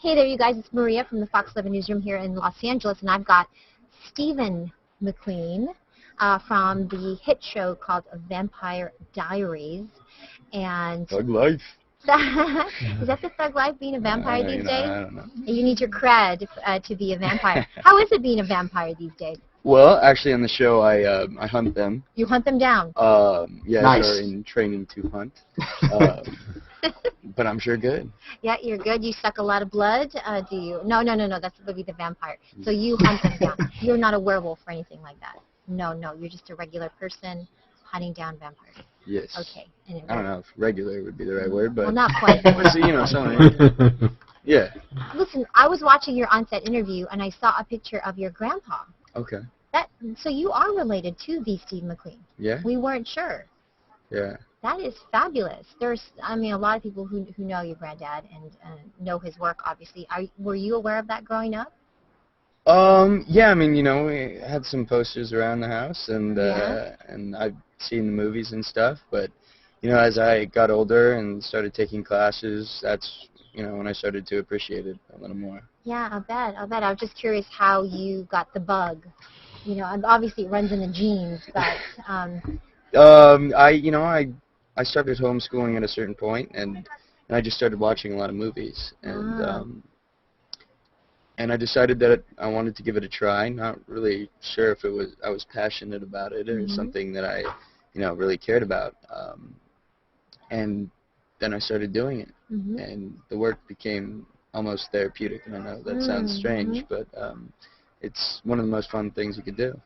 Hey there, you guys. It's Maria from the Fox 11 Newsroom here in Los Angeles, and I've got Stephen McQueen from the hit show called Vampire Diaries. And Thug life. is that the thug life, being a vampire these days? I don't know. You need your cred to be a vampire. How is it being a vampire these days? Well, actually, on the show, I hunt them. You hunt them down? Yeah, nice. They're in training to hunt. But I'm sure good. Yeah, you're good. You suck a lot of blood, do you? No. That's the vampire. So you hunt them down. You're not a werewolf or anything like that. No. You're just a regular person hunting down vampires. Yes. Okay. I don't know if regular would be the right word, but well, not quite. someone. Yeah. Listen, I was watching your on-set interview, and I saw a picture of your grandpa. Okay. So you are related to the Steve McQueen. Yeah. We weren't sure. Yeah. That is fabulous. A lot of people who know your granddad and know his work, obviously. Were you aware of that growing up? Yeah, we had some posters around the house, and I've seen the movies and stuff, but, as I got older and started taking classes, that's, when I started to appreciate it a little more. Yeah, I'll bet. I was just curious how you got the bug. Obviously it runs in the genes, but... I started homeschooling at a certain point, and I just started watching a lot of movies, and I decided that I wanted to give it a try. Not really sure if I was passionate about it or something that I, really cared about, and then I started doing it, and the work became almost therapeutic. And I know that sounds strange, but it's one of the most fun things you could do.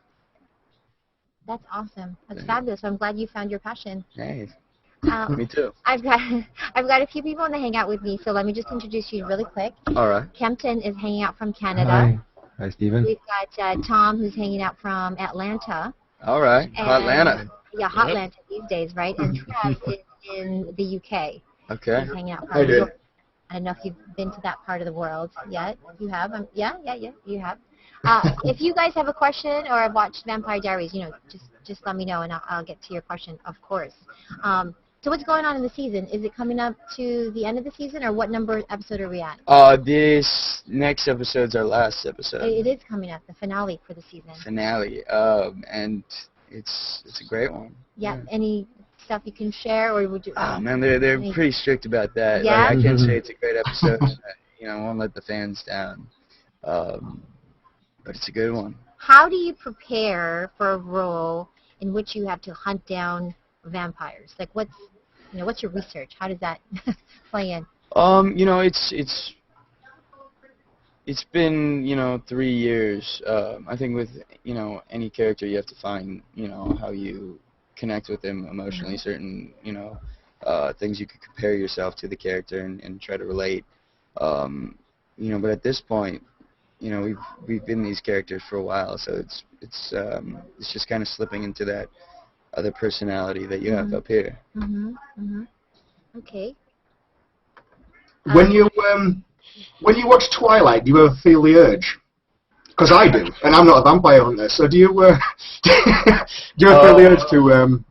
That's awesome. That's fabulous. I'm glad you found your passion. Hey. Me too. I've got a few people in the Hangout with me, so let me just introduce you really quick. All right. Kempton is hanging out from Canada. Hi, Stephen. We've got Tom, who's hanging out from Atlanta. All right. Atlanta. Yeah, Hotlanta these days, right? And Trev is in the UK. Okay. He's hanging out. I did. I don't know if you've been to that part of the world yet. You have? Yeah, you have. If you guys have a question or have watched Vampire Diaries, just let me know and I'll get to your question, of course. So what's going on in the season? Is it coming up to the end of the season, or what number episode are we at? This next episode's our last episode. It is coming up, the finale for the season. Finale, and it's a great one. Yeah. Any stuff you can share, or would you? Oh man, they're pretty strict about that. Yeah. Like, I can't say it's a great episode. I won't let the fans down. But it's a good one. How do you prepare for a role in which you have to hunt down vampires? Like, what's your research? How does that play in? It's been 3 years. I think with any character, you have to find how you connect with them emotionally. Certain things you could compare yourself to the character and try to relate. But at this point, we've been these characters for a while, so it's just kind of slipping into that other personality that you have up here. Okay. When you watch Twilight, do you ever feel the urge? Because I do, and I'm not a vampire hunter. So do you ever feel the urge to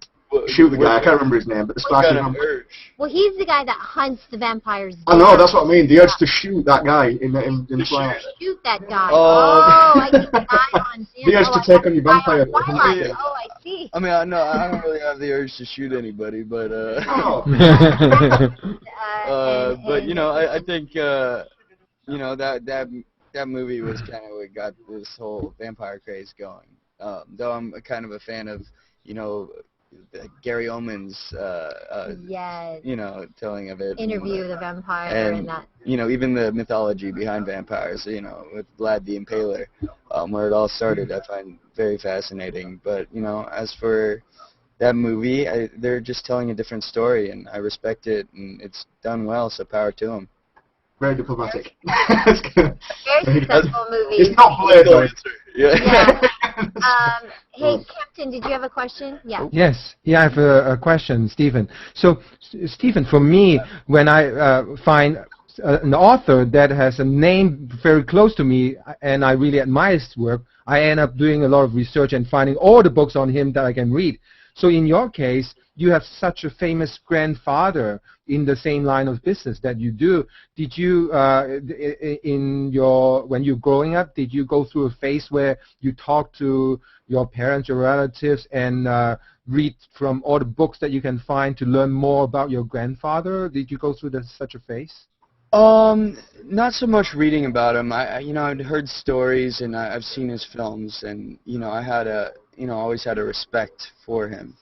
shoot the guy? I can't remember his name, but the sparky vampire. Well, he's the guy that hunts the vampires. I know, that's what I mean. The urge to shoot that guy in Twilight. Shoot that guy. I see the guy on. The urge to take on your vampire. Twilight. Oh, I see. I don't really have the urge to shoot anybody, but Oh. I think that movie was kind of what got this whole vampire craze going. Though I'm kind of a fan of Gary Oldman's yes. telling of it. Interview the vampire and that. Even the mythology behind vampires, with Vlad the Impaler, where it all started, I find very fascinating. But, as for that movie, they're just telling a different story, and I respect it, and it's done well, so power to them. Very diplomatic. Very successful movie. It's not political. Yeah. Hey, Captain, did you have a question? Yeah. Yes. Yeah, I have a question, Stephen. So, Stephen, for me, when I find an author that has a name very close to me and I really admire his work, I end up doing a lot of research and finding all the books on him that I can read. So in your case, you have such a famous grandfather in the same line of business that you do. Did you, when you're growing up, did you go through a phase where you talk to your parents, your relatives, and read from all the books that you can find to learn more about your grandfather? Did you go through such a phase? Not so much reading about him. I'd heard stories and I've seen his films, and I had always had a respect for him.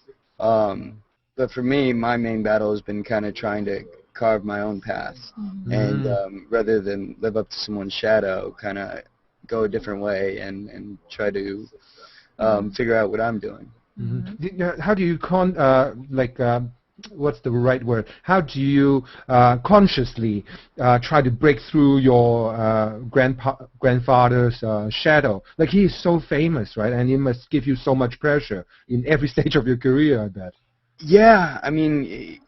But for me, my main battle has been kind of trying to carve my own path, and rather than live up to someone's shadow, kind of go a different way and try to figure out what I'm doing. How do you what's the right word? How do you consciously try to break through your grandfather's shadow? Like, he is so famous, right? And it must give you so much pressure in every stage of your career, I bet. Yeah, I mean,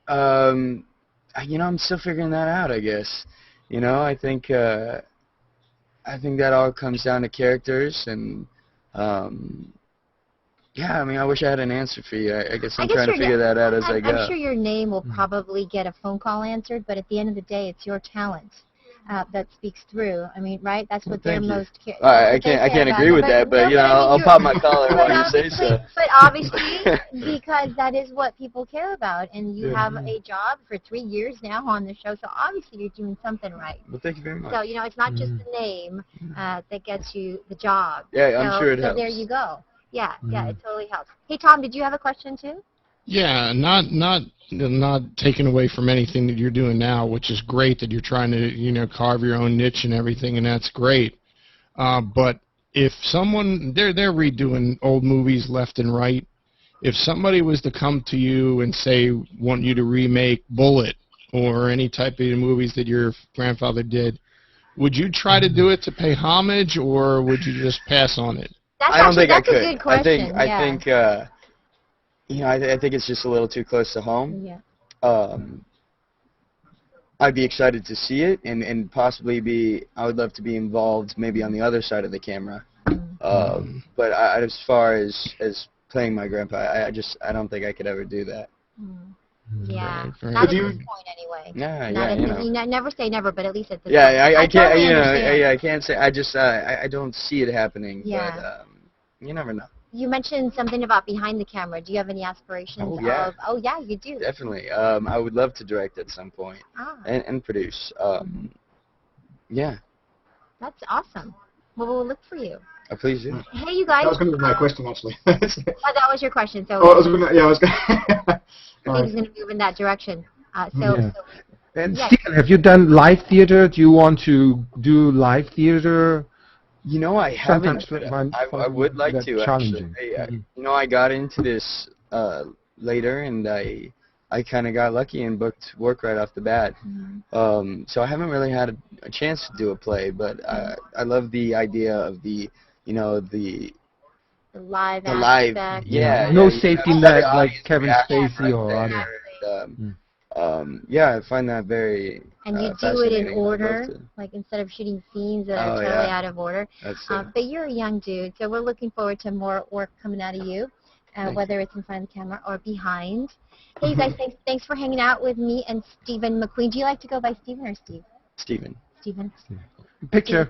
I'm still figuring that out, I guess. I think that all comes down to characters, and yeah, I mean, I wish I had an answer for you. I guess I'm trying to figure that out as I go. I'm sure your name will probably get a phone call answered, but at the end of the day, it's your talent that speaks through. I mean, right? That's what they're most curious. I can't agree with that, but I'll pop my collar when you say so. But obviously, because that is what people care about, and you have a job for 3 years now on the show, so obviously you're doing something right. Well, thank you very much. So it's not just the name that gets you the job. Yeah, I'm sure it helps. So there you go. Yeah, it totally helps. Hey, Tom, did you have a question too? Yeah, not taking away from anything that you're doing now, which is great that you're trying to carve your own niche and everything, and that's great. But if someone they're redoing old movies left and right, if somebody was to come to you and say want you to remake Bullet or any type of movies that your grandfather did, would you try to do it to pay homage, or would you just pass on it? I don't think I could. That's a good question. I think I think it's just a little too close to home. Yeah. I'd be excited to see it, and possibly I would love to be involved, maybe on the other side of the camera. But as far as playing my grandpa, I don't think I could ever do that. Yeah, not at this point anyway. You never say never, but at least at this point. Yeah, I can't. Totally I can't say. I don't see it happening. Yeah. But you never know. You mentioned something about behind the camera. Do you have any aspirations? Oh yeah, you do. Definitely. I would love to direct at some point and produce. Yeah. That's awesome. Well, we'll look for you. Please do. Hey, you guys. That was going to be my question, actually. That was your question. So. I was going to. I think he's going to move in that direction. And Stephen, have you done live theater? Do you want to do live theater? I haven't. I would like to, actually. I got into this later, and I kind of got lucky and booked work right off the bat. So I haven't really had a chance to do a play, but I love the idea of the live aspect. Yeah. No safety net like Kevin Spacey or other. Yeah, I find that very And you do it in order, like instead of shooting scenes that are totally out of order. But you're a young dude, so we're looking forward to more work coming out of you, whether it's in front of the camera or behind. Hey, you guys, thanks for hanging out with me and Stephen McQueen. Do you like to go by Stephen or Steve? Stephen. Picture.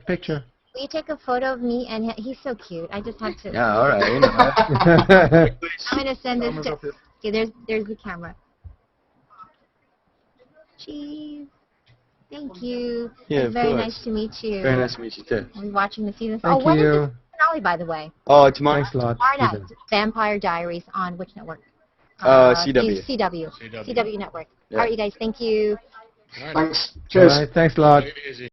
Will you take a photo of me? And he's so cute. I just have to. Yeah, all right. I'm going to send this to. Okay, there's the camera. Cheese. Thank you. Yeah, it's very nice to meet you. Very nice to meet you too. We're watching the season. Thank when you. is the finale, by the way? Oh, tomorrow. Thanks a lot. Tomorrow night. Vampire Diaries on which network? CW. CW network. All right, you guys. Thank you. Thanks. Cheers. All right, thanks a lot.